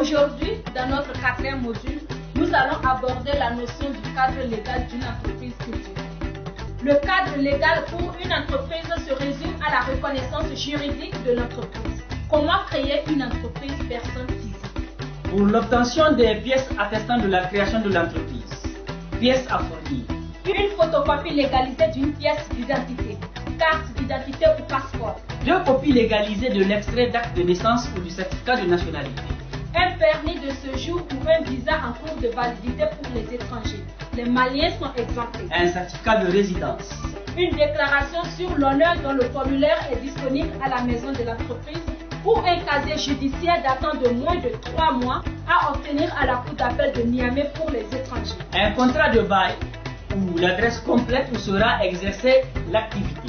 Aujourd'hui, dans notre quatrième module, nous allons aborder la notion du cadre légal d'une entreprise culturelle. Le cadre légal pour une entreprise se résume à la reconnaissance juridique de l'entreprise. Comment créer une entreprise personne physique? Pour l'obtention des pièces attestant de la création de l'entreprise, pièces à fournir. Une photocopie légalisée d'une pièce d'identité, carte d'identité ou passeport. 2 copies légalisées de l'extrait d'acte de naissance ou du certificat de nationalité. Un permis de séjour ou un visa en cours de validité pour les étrangers. Les Maliens sont exemptés. Un certificat de résidence. Une déclaration sur l'honneur dont le formulaire est disponible à la maison de l'entreprise ou un casier judiciaire datant de moins de 3 mois à obtenir à la cour d'appel de Niamey pour les étrangers. Un contrat de bail où l'adresse complète où sera exercée l'activité.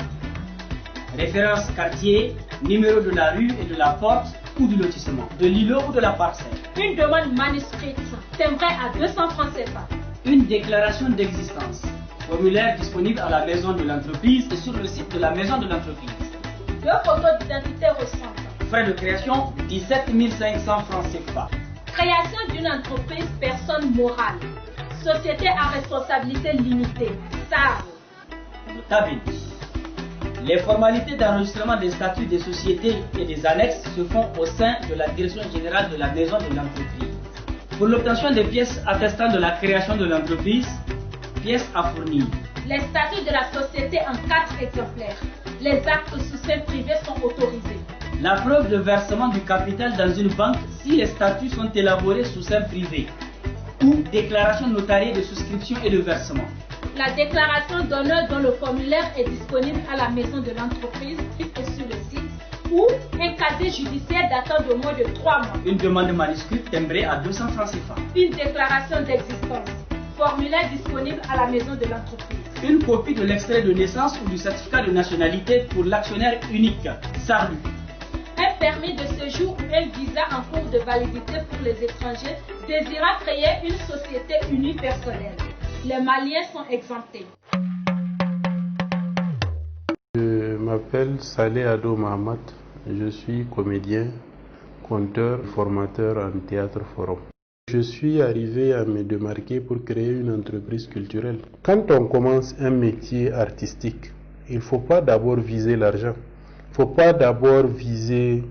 Référence quartier, numéro de la rue et de la porte ou du lotissement, de l'îlot ou de la parcelle. Une demande manuscrite, timbrée à 200 francs CFA. Une déclaration d'existence, formulaire disponible à la maison de l'entreprise et sur le site de la maison de l'entreprise. 2 photos d'identité récentes. Frais de création, 17 500 francs CFA. Création d'une entreprise personne morale. Société à responsabilité limitée, SARL. Tabine. Les formalités d'enregistrement des statuts des sociétés et des annexes se font au sein de la direction générale de la maison de l'entreprise. Pour l'obtention des pièces attestant de la création de l'entreprise, pièces à fournir. Les statuts de la société en 4 exemplaires. Les actes sous seing privé sont autorisés. La preuve de versement du capital dans une banque si les statuts sont élaborés sous seing privé. Ou déclaration notariée de souscription et de versement. La déclaration d'honneur dont le formulaire est disponible à la maison de l'entreprise et sur le site, ou un casier judiciaire datant de moins de 3 mois. Une demande manuscrite timbrée à 200 francs CFA. Une déclaration d'existence, formulaire disponible à la maison de l'entreprise. Une copie de l'extrait de naissance ou du certificat de nationalité pour l'actionnaire unique, SARLU. Un permis de séjour ou un visa en cours de validité pour les étrangers désirant créer une société unipersonnelle. Les Maliens sont exemptés. Je m'appelle Saleh Ado Mahamat. Je suis comédien, conteur, formateur en théâtre forum. Je suis arrivé à me démarquer pour créer une entreprise culturelle. Quand on commence un métier artistique, il ne faut pas d'abord viser l'argent. Il ne faut pas d'abord viser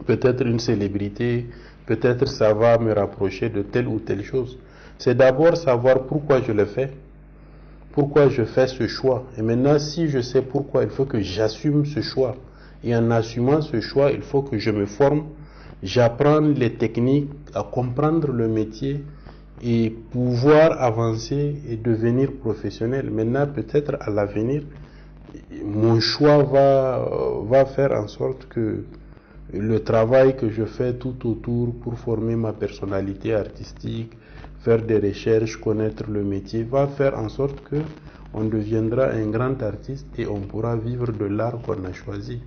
peut-être une célébrité, peut-être ça va me rapprocher de telle ou telle chose. C'est d'abord savoir pourquoi je le fais, pourquoi je fais ce choix. Et maintenant, si je sais pourquoi, il faut que j'assume ce choix. Et en assumant ce choix, il faut que je me forme, j'apprends les techniques, à comprendre le métier et pouvoir avancer et devenir professionnel. Maintenant, peut-être à l'avenir, mon choix va faire en sorte que le travail que je fais tout autour pour former ma personnalité artistique, faire des recherches, connaître le métier, va faire en sorte que on deviendra un grand artiste et on pourra vivre de l'art qu'on a choisi.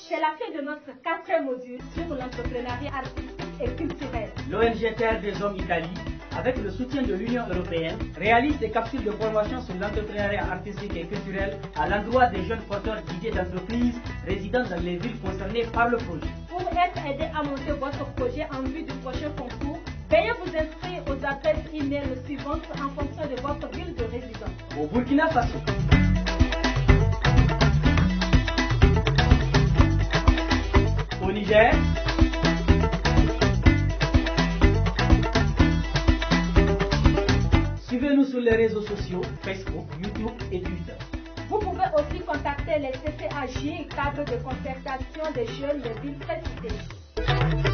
C'est la fin de notre 4e module sur l'entrepreneuriat artistique et culturel. L'ONG Terre des Hommes Italie, avec le soutien de l'Union européenne, réalise des capsules de formation sur l'entrepreneuriat artistique et culturel à l'endroit des jeunes porteurs d'idées d'entreprise résidant dans les villes concernées par le projet. Pour être aidé à monter votre projet en vue du prochain concours, veuillez vous inscrire aux adresses e-mail suivantes en fonction de votre ville de résidence. Au Burkina Faso, au Niger, suivez-nous sur les réseaux sociaux, Facebook, YouTube et Twitter. Vous pouvez aussi contacter les CCAJ, cadre de concertation des jeunes des villes précitées.